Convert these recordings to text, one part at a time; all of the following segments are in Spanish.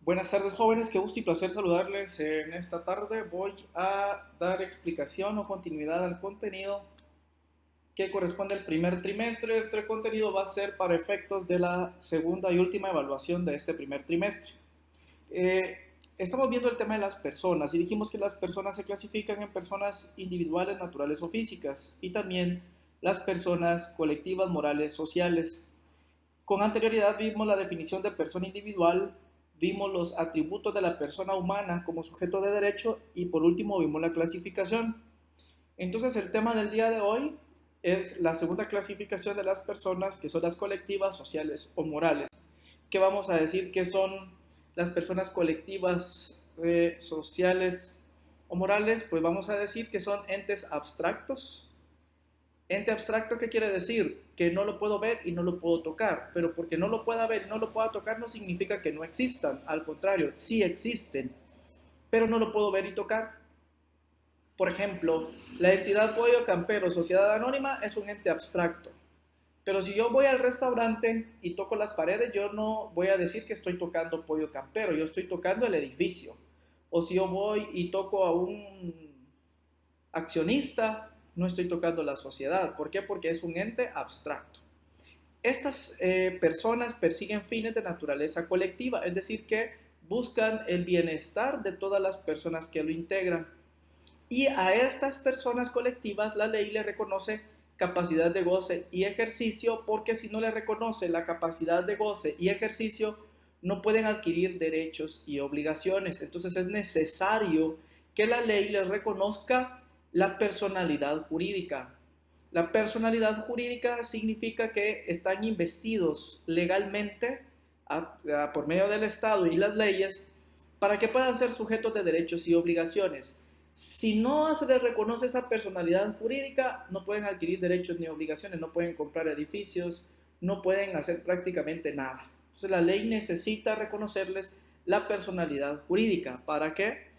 Buenas tardes, jóvenes, qué gusto y placer saludarles en esta tarde. Voy a dar explicación o continuidad al contenido que corresponde al primer trimestre. Este contenido va a ser para efectos de la segunda y última evaluación de este primer trimestre. Eh, Estamos viendo el tema de las personas y dijimos que las personas se clasifican en personas individuales, naturales o físicas y también las personas colectivas, morales, sociales. Con anterioridad vimos la definición de persona individual, vimos los atributos de la persona humana como sujeto de derecho y por último vimos la clasificación. Entonces el tema del día de hoy es la segunda clasificación de las personas, que son las colectivas, sociales o morales. ¿Qué vamos a decir que son las personas colectivas, sociales o morales? Pues vamos a decir que son entes abstractos. Ente abstracto, ¿qué quiere decir? Que no lo puedo ver y no lo puedo tocar, pero porque no lo pueda ver y no lo pueda tocar no significa que no existan, al contrario, sí existen, pero no lo puedo ver y tocar. Por ejemplo, la entidad Pollo Campero Sociedad Anónima es un ente abstracto, pero si yo voy al restaurante y toco las paredes, yo no voy a decir que estoy tocando Pollo Campero, yo estoy tocando el edificio. O si yo voy y toco a un accionista, no estoy tocando la sociedad. ¿Por qué? Porque es un ente abstracto. Estas personas persiguen fines de naturaleza colectiva, es decir, que buscan el bienestar de todas las personas que lo integran. Y a estas personas colectivas la ley le reconoce capacidad de goce y ejercicio, porque si no le reconoce la capacidad de goce y ejercicio, no pueden adquirir derechos y obligaciones. Entonces es necesario que la ley les reconozca la personalidad jurídica. La personalidad jurídica significa que están investidos legalmente por medio del Estado y las leyes para que puedan ser sujetos de derechos y obligaciones. Si no se les reconoce esa personalidad jurídica, no pueden adquirir derechos ni obligaciones, no pueden comprar edificios, no pueden hacer prácticamente nada. Entonces la ley necesita reconocerles la personalidad jurídica. ¿Para qué?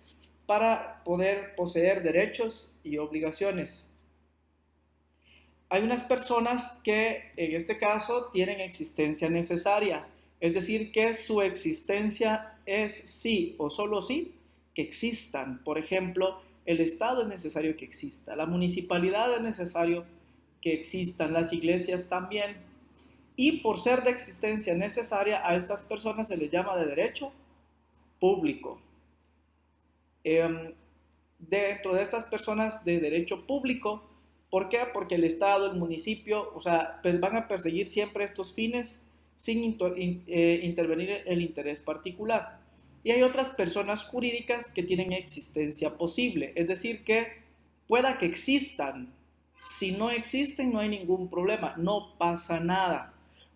Para poder poseer derechos y obligaciones. Hay unas personas que en este caso tienen existencia necesaria, es decir, que su existencia es sí o solo sí que existan. Por ejemplo, el Estado es necesario que exista, la municipalidad es necesario que existan, las iglesias también. Y por ser de existencia necesaria, a estas personas se les llama de derecho público. Eh, Dentro de estas personas de derecho público, ¿por qué? Porque el Estado, el municipio, o sea, pues van a perseguir siempre estos fines sin intervenir el interés particular. Y hay otras personas jurídicas que tienen existencia posible, es decir, que pueda que existan. Si no existen, no hay ningún problema, no pasa nada.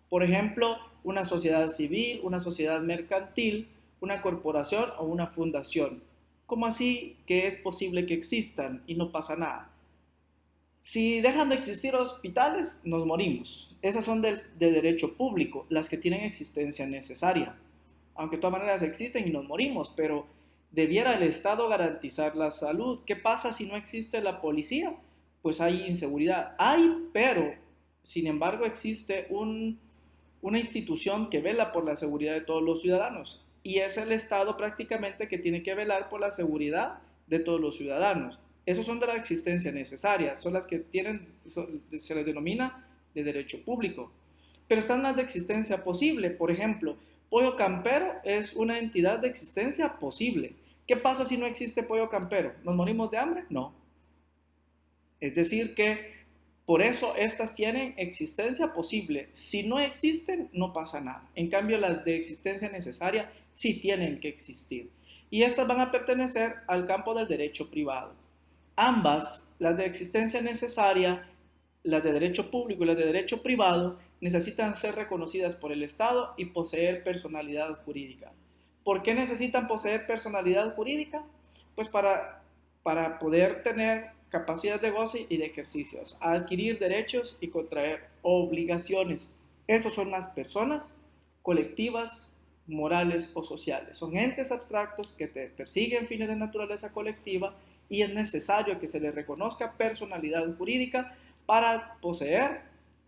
Por ejemplo, una sociedad civil, una sociedad mercantil, una corporación o una fundación. ¿Cómo así que es posible que existan y no pasa nada? Si dejan de existir hospitales, nos morimos. Esas son de derecho público, las que tienen existencia necesaria. Aunque de todas maneras existen y nos morimos, pero debiera el Estado garantizar la salud. ¿Qué pasa si no existe la policía? Pues hay inseguridad. Hay, pero, sin embargo, existe una institución que vela por la seguridad de todos los ciudadanos. Y es el Estado prácticamente que tiene que velar por la seguridad de todos los ciudadanos. Esos son de la existencia necesaria, son las que tienen, se les denomina de derecho público. Pero están las de existencia posible. Por ejemplo, Pollo Campero es una entidad de existencia posible. ¿Qué pasa si no existe Pollo Campero? ¿Nos morimos de hambre? No. Es decir que por eso estas tienen existencia posible. Si no existen, no pasa nada. En cambio, las de existencia necesaria sí tienen que existir. Y estas van a pertenecer al campo del derecho privado. Ambas, las de existencia necesaria, las de derecho público y las de derecho privado, necesitan ser reconocidas por el Estado y poseer personalidad jurídica. ¿Por qué necesitan poseer personalidad jurídica? Pues para poder tener capacidad de goce y de ejercicios, adquirir derechos y contraer obligaciones. Esas son las personas colectivas, morales o sociales. Son entes abstractos que te persiguen fines de naturaleza colectiva y es necesario que se les reconozca personalidad jurídica para poseer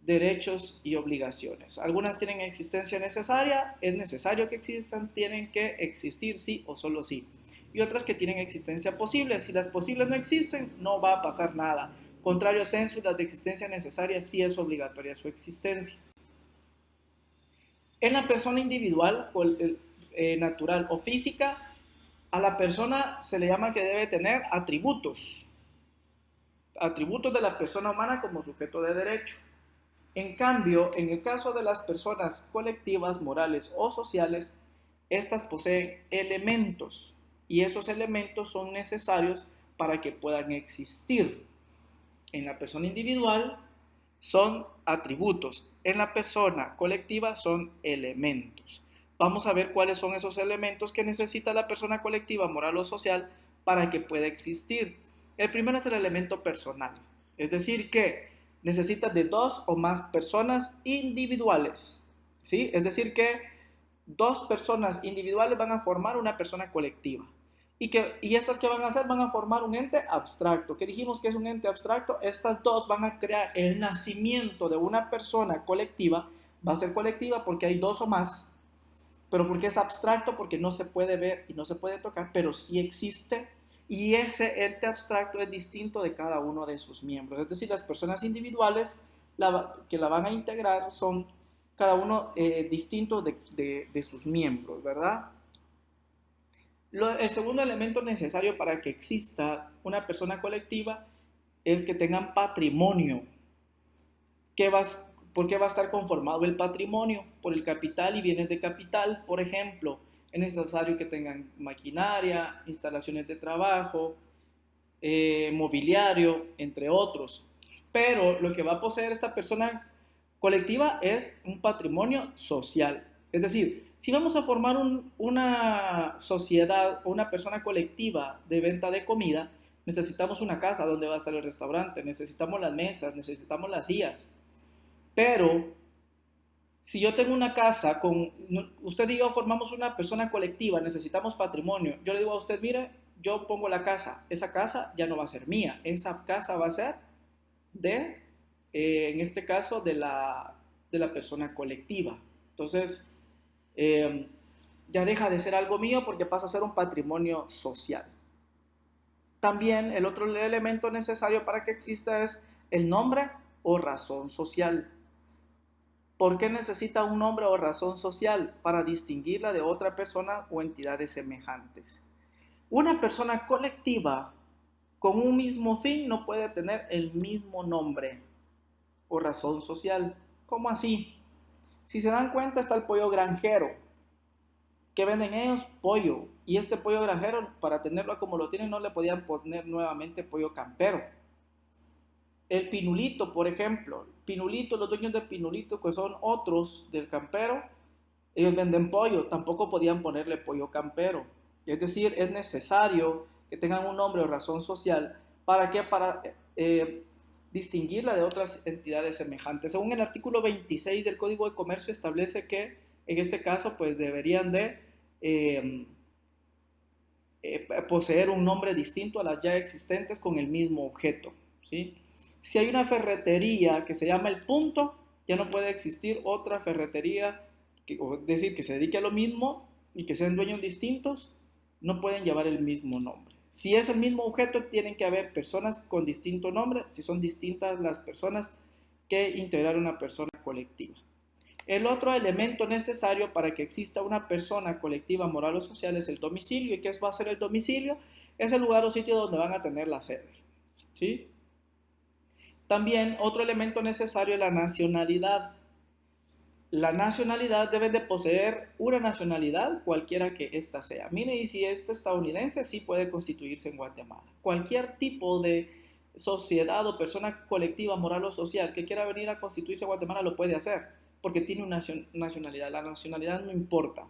derechos y obligaciones. Algunas tienen existencia necesaria, es necesario que existan, tienen que existir sí o solo sí. Y otras que tienen existencia posible. Si las posibles no existen, no va a pasar nada. Contrario sensu, las de existencia necesaria sí es obligatoria su existencia. En la persona individual, natural o física, a la persona se le llama que debe tener atributos. Atributos de la persona humana como sujeto de derecho. En cambio, en el caso de las personas colectivas, morales o sociales, estas poseen elementos y esos elementos son necesarios para que puedan existir. En la persona individual son atributos, en la persona colectiva son elementos. Vamos a ver cuáles son esos elementos que necesita la persona colectiva, moral o social para que pueda existir. El primero es el elemento personal, es decir que necesita de dos o más personas individuales, ¿sí? Es decir que dos personas individuales van a formar una persona colectiva. Y estas que van a hacer van a formar un ente abstracto. ¿Qué dijimos que es un ente abstracto? Estas dos van a crear el nacimiento de una persona colectiva. Va a ser colectiva porque hay dos o más, pero porque es abstracto, porque no se puede ver y no se puede tocar, pero sí existe. Y ese ente abstracto es distinto de cada uno de sus miembros. Es decir, las personas individuales que la van a integrar son cada uno distinto de sus miembros, ¿verdad? El segundo elemento necesario para que exista una persona colectiva es que tengan patrimonio. ¿Por qué va a estar conformado el patrimonio? Por el capital y bienes de capital. Por ejemplo, es necesario que tengan maquinaria, instalaciones de trabajo, mobiliario, entre otros. Pero lo que va a poseer esta persona colectiva es un patrimonio social. Es decir, si vamos a formar una sociedad o una persona colectiva de venta de comida, necesitamos una casa donde va a estar el restaurante, necesitamos las mesas, necesitamos las sillas. Pero si yo tengo una casa con, usted y yo formamos una persona colectiva, necesitamos patrimonio, yo le digo a usted, mire, yo pongo la casa, esa casa ya no va a ser mía, esa casa va a ser en este caso, de la persona colectiva. Entonces, ya deja de ser algo mío porque pasa a ser un patrimonio social. También el otro elemento necesario para que exista es el nombre o razón social. ¿Por qué necesita un nombre o razón social? Para distinguirla de otra persona o entidades semejantes. Una persona colectiva con un mismo fin no puede tener el mismo nombre o razón social. ¿Cómo así? Si se dan cuenta, está el pollo granjero. ¿Qué venden ellos? Pollo. Y este pollo granjero, para tenerlo como lo tienen, no le podían poner nuevamente pollo campero. El Pinulito, por ejemplo. Pinulito, los dueños de Pinulito, que son otros del campero, ellos venden pollo. Tampoco podían ponerle pollo campero. Es decir, es necesario que tengan un nombre o razón social. ¿Para qué? Para distinguirla de otras entidades semejantes. Según el artículo 26 del Código de Comercio establece que en este caso pues deberían de poseer un nombre distinto a las ya existentes con el mismo objeto, ¿sí? Si hay una ferretería que se llama El Punto, ya no puede existir otra ferretería, es decir, que se dedique a lo mismo y que sean dueños distintos, no pueden llevar el mismo nombre. Si es el mismo objeto, tienen que haber personas con distinto nombre, si son distintas las personas que integrar una persona colectiva. El otro elemento necesario para que exista una persona colectiva, moral o social es el domicilio. ¿Y qué va a ser el domicilio? Es el lugar o sitio donde van a tener la sede, ¿sí? También otro elemento necesario es la nacionalidad. La nacionalidad debe de poseer una nacionalidad, cualquiera que ésta sea. Mire, y si es estadounidense, sí puede constituirse en Guatemala. Cualquier tipo de sociedad o persona colectiva, moral o social que quiera venir a constituirse en Guatemala lo puede hacer, porque tiene una nacionalidad. La nacionalidad no importa.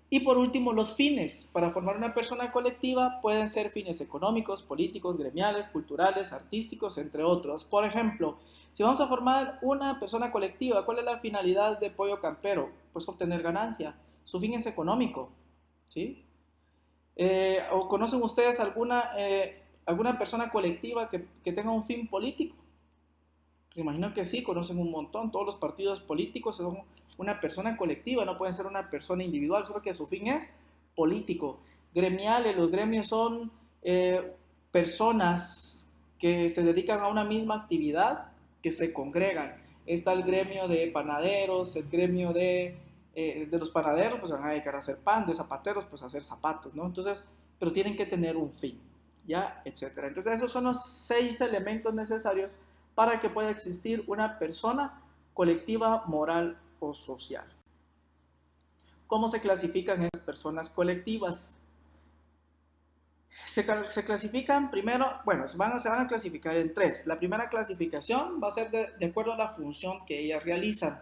Y por último, los fines. Para formar una persona colectiva pueden ser fines económicos, políticos, gremiales, culturales, artísticos, entre otros. Por ejemplo, si vamos a formar una persona colectiva, ¿cuál es la finalidad de Pollo Campero? Pues obtener ganancia. Su fin es económico, ¿sí? ¿O conocen ustedes alguna persona colectiva que tenga un fin político? Pues imagino que sí, conocen un montón. Todos los partidos políticos son una persona colectiva, no pueden ser una persona individual, solo que su fin es político. Gremiales, los gremios son personas que se dedican a una misma actividad, que se congregan. Está el gremio de panaderos, el gremio de los panaderos, pues van a dedicar a hacer pan, de zapateros, pues a hacer zapatos, ¿no? Entonces, pero tienen que tener un fin, ¿ya? Etcétera. Entonces, esos son los 6 elementos necesarios para que pueda existir una persona colectiva, moral o social. ¿Cómo se clasifican esas personas colectivas? Se clasifican primero, bueno, se van a clasificar en 3. La primera clasificación va a ser de acuerdo a la función que ellas realizan.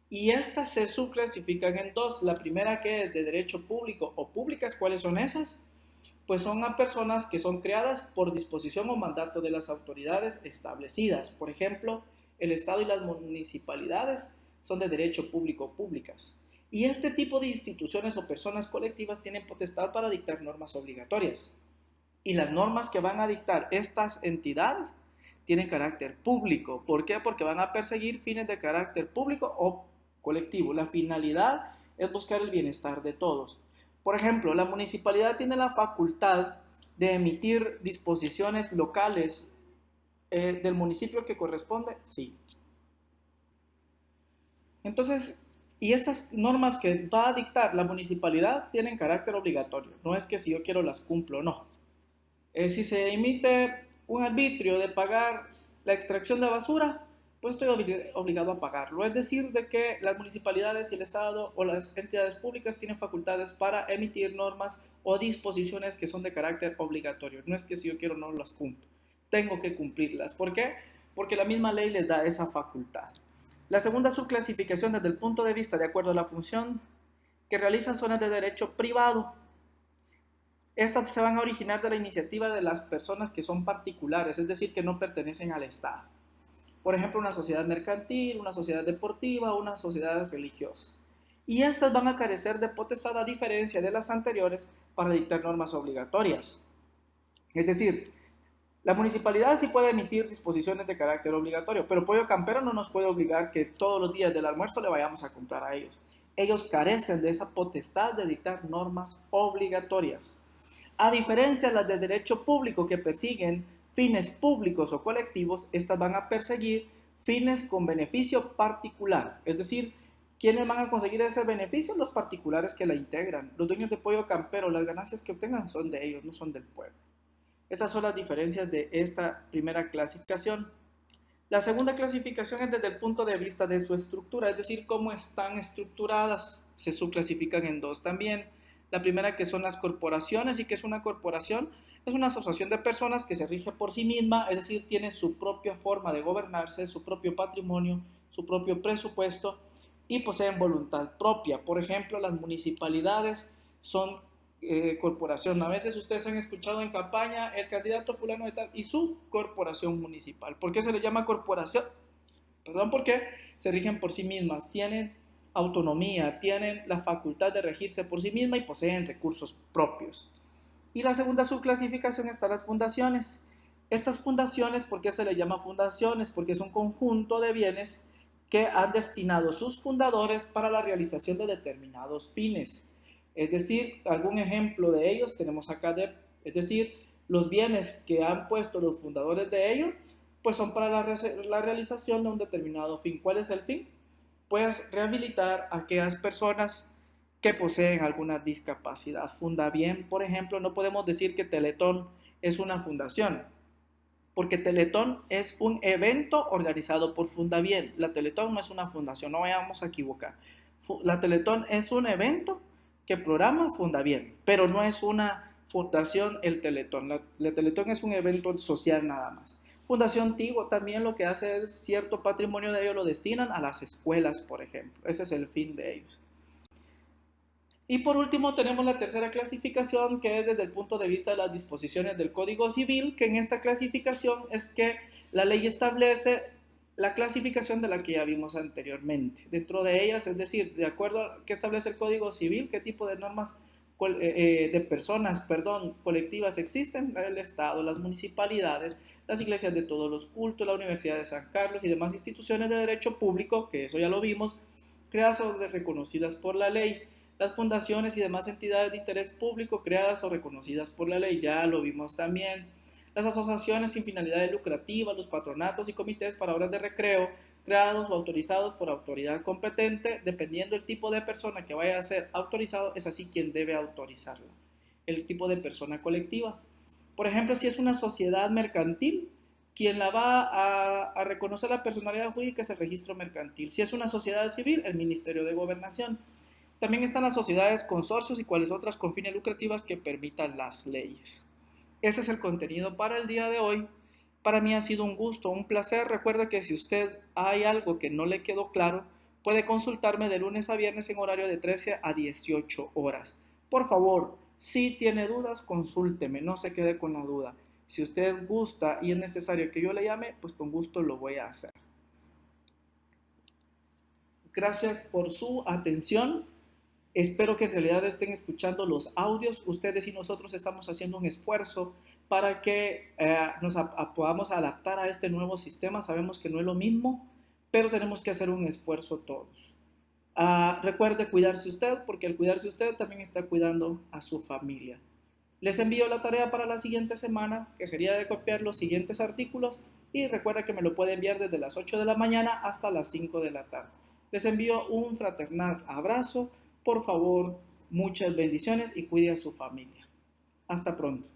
Y estas se subclasifican en 2. La primera, que es de derecho público o públicas. ¿Cuáles son esas? Pues son a personas que son creadas por disposición o mandato de las autoridades establecidas. Por ejemplo, el Estado y las municipalidades son de derecho público o públicas. Y este tipo de instituciones o personas colectivas tienen potestad para dictar normas obligatorias. Y las normas que van a dictar estas entidades tienen carácter público. ¿Por qué? Porque van a perseguir fines de carácter público o colectivo. La finalidad es buscar el bienestar de todos. Por ejemplo, la municipalidad tiene la facultad de emitir disposiciones locales del municipio que corresponde, sí. Entonces, y estas normas que va a dictar la municipalidad tienen carácter obligatorio. No es que si yo quiero las cumplo, no. Si se emite un arbitrio de pagar la extracción de basura, pues estoy obligado a pagarlo. Es decir, de que las municipalidades y el Estado o las entidades públicas tienen facultades para emitir normas o disposiciones que son de carácter obligatorio. No es que si yo quiero no las cumplo, tengo que cumplirlas. ¿Por qué? Porque la misma ley les da esa facultad. La segunda subclasificación desde el punto de vista de acuerdo a la función que realizan zonas de derecho privado. Estas se van a originar de la iniciativa de las personas que son particulares, es decir, que no pertenecen al Estado. Por ejemplo, una sociedad mercantil, una sociedad deportiva, una sociedad religiosa. Y estas van a carecer de potestad a diferencia de las anteriores para dictar normas obligatorias. Es decir, la municipalidad sí puede emitir disposiciones de carácter obligatorio, pero Pollo Campero no nos puede obligar que todos los días del almuerzo le vayamos a comprar a ellos. Ellos carecen de esa potestad de dictar normas obligatorias. A diferencia de las de derecho público que persiguen fines públicos o colectivos, estas van a perseguir fines con beneficio particular. Es decir, ¿quiénes van a conseguir ese beneficio? Los particulares que la integran. Los dueños de Pollo Campero, las ganancias que obtengan son de ellos, no son del pueblo. Esas son las diferencias de esta primera clasificación. La segunda clasificación es desde el punto de vista de su estructura, es decir, cómo están estructuradas. Se subclasifican en 2 también. La primera, que son las corporaciones. ¿Y qué es una corporación? Es una asociación de personas que se rige por sí misma, es decir, tiene su propia forma de gobernarse, su propio patrimonio, su propio presupuesto y poseen voluntad propia. Por ejemplo, las municipalidades son corporación. A veces ustedes han escuchado en campaña el candidato fulano de tal y su corporación municipal. ¿Por qué se les llama corporación? Perdón, porque se rigen por sí mismas, tienen autonomía, tienen la facultad de regirse por sí misma y poseen recursos propios. Y la segunda subclasificación están las fundaciones. Estas fundaciones, ¿por qué se les llama fundaciones? Porque es un conjunto de bienes que han destinado sus fundadores para la realización de determinados fines. Es decir, algún ejemplo de ellos tenemos acá, es decir, los bienes que han puesto los fundadores de ellos, pues son para la realización de un determinado fin. ¿Cuál es el fin? Pues rehabilitar a aquellas personas que poseen alguna discapacidad. Fundabien, por ejemplo, no podemos decir que Teletón es una fundación, porque Teletón es un evento organizado por Fundabien. La Teletón no es una fundación, no vayamos a equivocar. La Teletón es un evento que programa Fundabien, pero no es una fundación el Teletón. La Teletón es un evento social nada más. Fundación Tigo también lo que hace es cierto patrimonio de ellos lo destinan a las escuelas, por ejemplo. Ese es el fin de ellos. Y por último tenemos la tercera clasificación, que es desde el punto de vista de las disposiciones del Código Civil, que en esta clasificación es que la ley establece la clasificación de la que ya vimos anteriormente. Dentro de ellas, es decir, de acuerdo a qué establece el Código Civil, qué tipo de normas de personas, colectivas existen, el Estado, las municipalidades, las iglesias de todos los cultos, la Universidad de San Carlos y demás instituciones de derecho público, que eso ya lo vimos, creadas o reconocidas por la ley. Las fundaciones y demás entidades de interés público creadas o reconocidas por la ley, ya lo vimos también. Las asociaciones sin finalidades lucrativas, los patronatos y comités para obras de recreo, creados o autorizados por autoridad competente, dependiendo del tipo de persona que vaya a ser autorizado, es así quien debe autorizarlo. El tipo de persona colectiva. Por ejemplo, si es una sociedad mercantil, quien la va a reconocer la personalidad jurídica es el registro mercantil. Si es una sociedad civil, el Ministerio de Gobernación. También están las sociedades consorcios y cuáles otras con fines lucrativas que permitan las leyes. Ese es el contenido para el día de hoy. Para mí ha sido un gusto, un placer. Recuerda que si usted hay algo que no le quedó claro, puede consultarme de lunes a viernes en horario de 13 a 18 horas. Por favor, si tiene dudas, consúlteme, no se quede con la duda. Si usted gusta y es necesario que yo le llame, pues con gusto lo voy a hacer. Gracias por su atención. Espero que en realidad estén escuchando los audios. Ustedes y nosotros estamos haciendo un esfuerzo para que nos podamos adaptar a este nuevo sistema. Sabemos que no es lo mismo, pero tenemos que hacer un esfuerzo todos. Recuerde cuidarse usted, porque al cuidarse usted también está cuidando a su familia. Les envío la tarea para la siguiente semana, que sería de copiar los siguientes artículos, y recuerda que me lo puede enviar desde las 8 de la mañana hasta las 5 de la tarde. Les envío un fraternal abrazo. Por favor, muchas bendiciones y cuide a su familia. Hasta pronto.